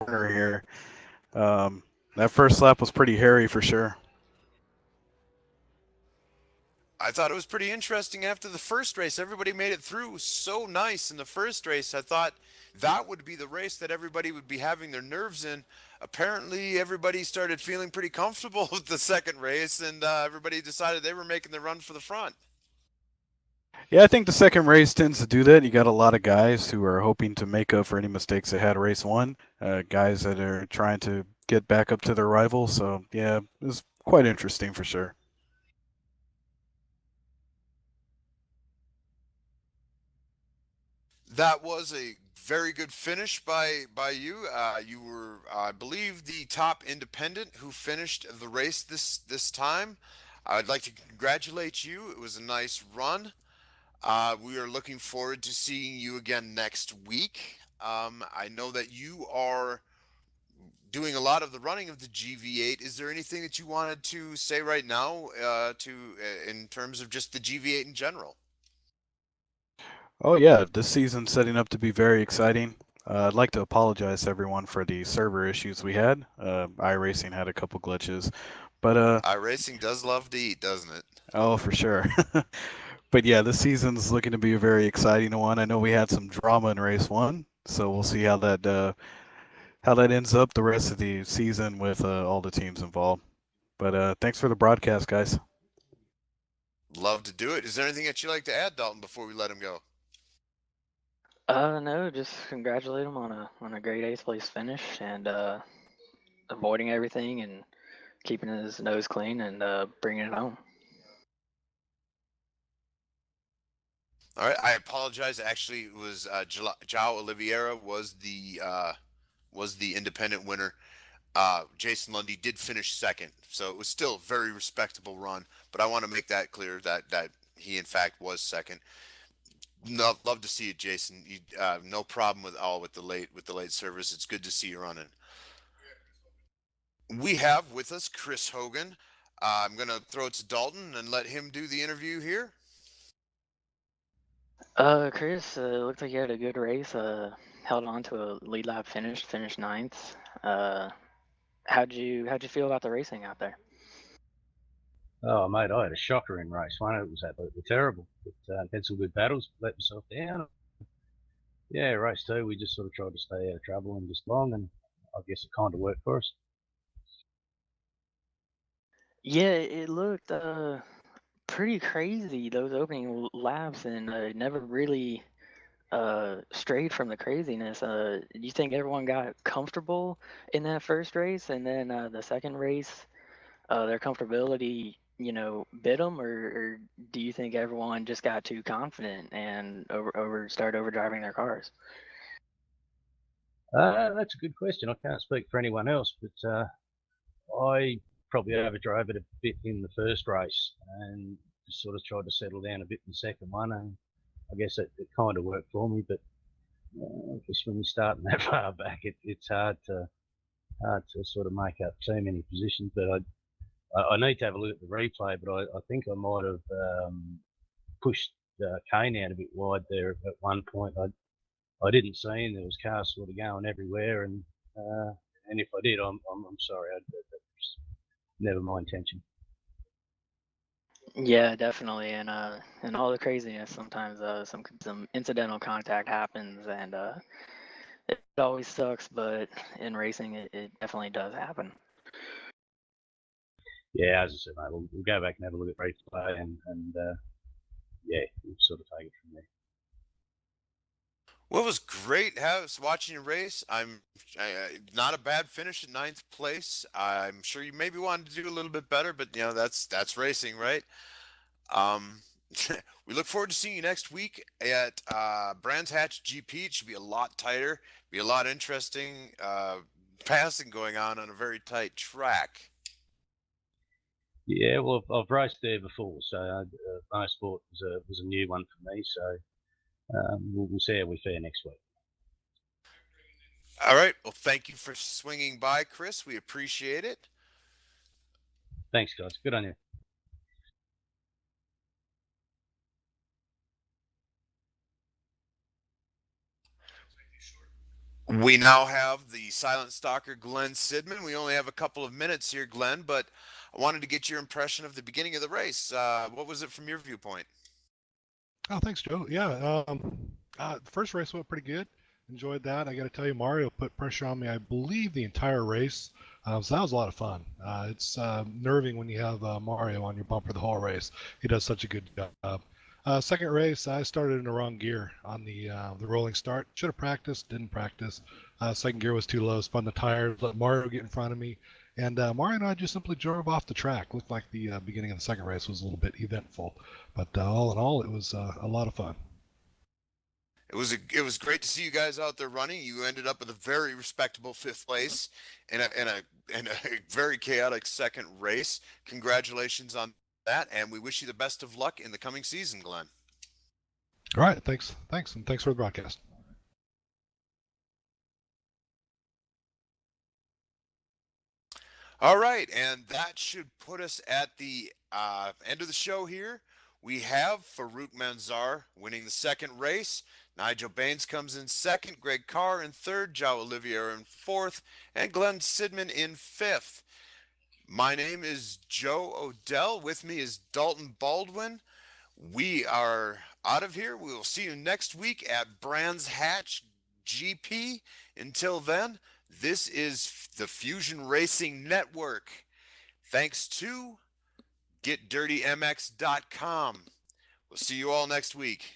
corner here. Um, that first lap was pretty hairy for sure. I thought it was pretty interesting after the first race. Everybody made it through. It was so nice in the first race. I thought that would be the race that everybody would be having their nerves in. Apparently, everybody started feeling pretty comfortable with the second race, and everybody decided they were making the run for the front. Yeah, I think the second race tends to do that. You got a lot of guys who are hoping to make up for any mistakes they had race one. Guys that are trying to get back up to their rival. So yeah, it was quite interesting for sure. That was a very good finish by you. You were, I believe, the top independent who finished the race this time. I'd like to congratulate you. It was a nice run. We are looking forward to seeing you again next week. I know that you are doing a lot of the running of the GV8. Is there anything that you wanted to say right now in terms of just the GV8 in general? Oh yeah, this season's setting up to be very exciting. I'd like to apologize to everyone for the server issues we had. iRacing had a couple glitches, but iRacing does love to eat, doesn't it? oh for sure. But yeah, this season's looking to be a very exciting one. I know we had some drama in race one, so we'll see how that ends up the rest of the season with all the teams involved. But thanks for the broadcast, guys. Love to do it. Is there anything that you'd like to add, Dalton, before we let him go? No, just congratulate him on a great eighth place finish and avoiding everything and keeping his nose clean and bringing it home. All right, I apologize. Actually, it was João Oliveira was the independent winner. Jason Lundy did finish second, so it was still a very respectable run. But I want to make that clear that he in fact was second. No, love to see it, Jason. No problem with all with the late service. It's good to see you running. We have with us Chris Hogan. I'm gonna throw it to Dalton and let him do the interview here. Chris, looked like you had a good race. Held on to a lead lap finish, finished ninth. How'd you feel about the racing out there? Oh, mate, I had a shocker in race one. It was absolutely terrible. But had some good battles, let myself down. Yeah, race two, we just sort of tried to stay out of trouble and just long, and I guess it kind of worked for us. Yeah, it looked pretty crazy those opening laps and never really strayed from the craziness. Do you think everyone got comfortable in that first race, and then the second race, their comfortability, bit them, or do you think everyone just got too confident and started overdriving their cars? That's a good question. I can't speak for anyone else, but I probably overdrove it a bit in the first race and just sort of tried to settle down a bit in the second one, and I guess it kind of worked for me. But I guess when you're starting that far back, it's hard to sort of make up too many positions. But I need to have a look at the replay, but I think I might have pushed Kane out a bit wide there at one point. I didn't see him. There was cars sort of going everywhere, and if I did, I'm sorry. That was never my intention. Yeah, definitely, and all the craziness. Sometimes some incidental contact happens, and it always sucks. But in racing, it definitely does happen. Yeah, as I said, mate, we'll go back and have a look at replay, and yeah, we'll sort of take it from there. Well, it was great watching you race. Not a bad finish at ninth place. I'm sure you maybe wanted to do a little bit better, but that's racing, right? Um, we look forward to seeing you next week at Brands Hatch GP. It should be a lot tighter, be a lot interesting passing going on a very tight track. Yeah, well, I've raced there before, so motorsport was a new one for me. So we'll see how we fare next week. All right. Well, thank you for swinging by, Chris. We appreciate it. Thanks, guys. Good on you. We now have the silent stalker, Glenn Sidman. We only have a couple of minutes here, Glenn, but I wanted to get your impression of the beginning of the race. What was it from your viewpoint? Oh, thanks, Joe. Yeah, the first race went pretty good. Enjoyed that. I got to tell you, Mario put pressure on me, I believe, the entire race. So that was a lot of fun. It's nerving when you have Mario on your bumper the whole race. He does such a good job. Second race, I started in the wrong gear on the rolling start. Should have practiced, didn't practice. Second gear was too low. Spun the tires, let Mario get in front of me, and Mario and I just simply drove off the track. Looked like the beginning of the second race was a little bit eventful, but all in all, it was a lot of fun. It was great to see you guys out there running. You ended up with a very respectable fifth place in a very chaotic second race. Congratulations on that, and we wish you the best of luck in the coming season, Glenn. All right, and thanks for the broadcast. All right, and that should put us at the end of the show here. We have Farouk Manzar winning the second race. Nigel Baines comes in second, Greg Carr in third, João Oliveira in fourth, and Glenn Sidman in fifth. My name is Joe Odell. With me is Dalton Baldwin. We are out of here. We will see you next week at Brands Hatch GP. Until then, this is the Fusion Racing Network. Thanks to GetDirtyMX.com. We'll see you all next week.